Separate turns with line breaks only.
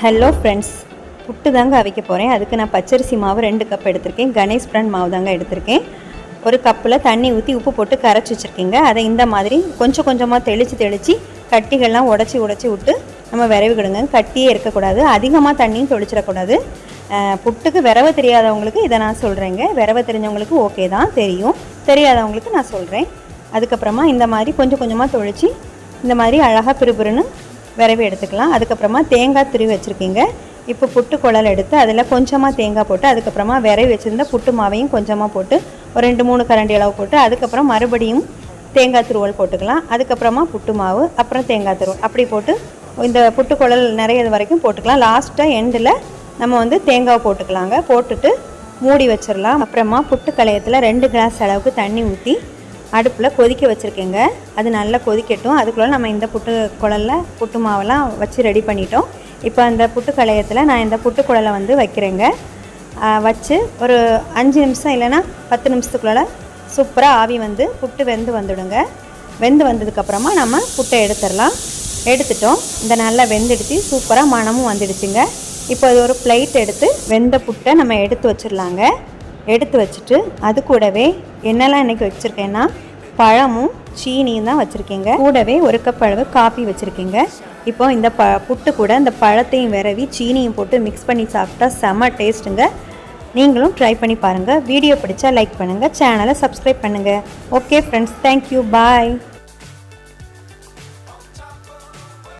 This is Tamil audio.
ஹலோ ஃப்ரெண்ட்ஸ், புட்டு தாங்க அவிக்க போகிறேன். அதுக்கு நான் பச்சரிசி மாவு 2 கப் எடுத்திருக்கேன். கணேஷ் பிராண்ட் மாவு தாங்க எடுத்திருக்கேன். ஒரு கப்பில் தண்ணி ஊற்றி உப்பு போட்டு கரைச்சி வச்சுருக்கீங்க. அதை இந்த மாதிரி கொஞ்சம் கொஞ்சமாக தெளித்து கட்டிகள்லாம் உடச்சி விட்டு நம்ம விரவிக்கிடுங்க. கட்டியே இருக்கக்கூடாது, அதிகமாக தண்ணியும் தொளிச்சிடக்கூடாது. புட்டுக்கு விரவ தெரியாதவங்களுக்கு இதை நான் சொல்கிறேங்க. விரவ தெரிஞ்சவங்களுக்கு ஓகே தான், தெரியாதவங்களுக்கு நான் சொல்கிறேன். அதுக்கப்புறமா இந்த மாதிரி கொஞ்சம் கொஞ்சமாக தொளிச்சு இந்த மாதிரி அழகாக பிறுபிறுன்னு விரவி எடுத்துக்கலாம். அதுக்கப்புறமா தேங்காய் துருவி வச்சுருக்கீங்க. இப்போ புட்டு குழல் எடுத்து அதில் கொஞ்சமாக தேங்காய் போட்டு அதுக்கப்புறமா விரவி வச்சுருந்த புட்டு மாவையும் கொஞ்சமாக போட்டு ஒரு 2-3 கரண்டி அளவு போட்டு அதுக்கப்புறம் மறுபடியும் தேங்காய் துருவல் போட்டுக்கலாம். அதுக்கப்புறமா புட்டு மாவு, அப்புறம் தேங்காய் துருவல், அப்படி போட்டு இந்த புட்டு குழல் நிறைய வரைக்கும் போட்டுக்கலாம். லாஸ்ட்டாக எண்டில் நம்ம தேங்காய் போட்டுக்கலாங்க. போட்டுட்டு மூடி வச்சிடலாம். அப்புறமா புட்டு களையத்தில் 2 கிளாஸ் அளவுக்கு தண்ணி ஊற்றி அடுப்பில் கொதிக்க வச்சுருக்கேங்க. அது நல்லா கொதிக்கட்டும். அதுக்குள்ளே நம்ம இந்த புட்டு குழலில் புட்டு மாவெல்லாம் வச்சு ரெடி பண்ணிட்டோம். இப்போ அந்த புட்டு களையத்தில் நான் இந்த புட்டு குழலை வைக்கிறேங்க. வச்சு ஒரு 5 நிமிஷம் இல்லைன்னா 10 நிமிஷத்துக்குள்ளே சூப்பராக ஆவி புட்டு வெந்து வந்துடுங்க. வெந்து வந்ததுக்கப்புறமா நம்ம புட்டை எடுத்துடலாம். எடுத்துட்டோம். இந்த நல்லா வெந்துடுச்சு, சூப்பராக மணமும் வந்துடுச்சுங்க. இப்போ அது ஒரு பிளேட் எடுத்து வெந்த புட்டை நம்ம எடுத்து வச்சிடலாங்க. எடுத்து வச்சுட்டு அது கூடவே என்னெல்லாம் இன்றைக்கி வச்சுருக்கேன்னா பழமும் சீனியும் தான் வச்சுருக்கேங்க. கூடவே 1 கப் அளவு காஃபி வச்சுருக்கேங்க. இப்போ இந்த புட்டு கூட இந்த பழத்தையும் விரவி சீனியும் போட்டு மிக்ஸ் பண்ணி சாப்பிட்டா செம்ம டேஸ்ட்டுங்க. நீங்களும் ட்ரை பண்ணி பாருங்கள். வீடியோ பிடிச்சா லைக் பண்ணுங்கள், சேனலை சப்ஸ்கிரைப் பண்ணுங்கள். ஓகே ஃப்ரெண்ட்ஸ், தேங்க்யூ, பாய்.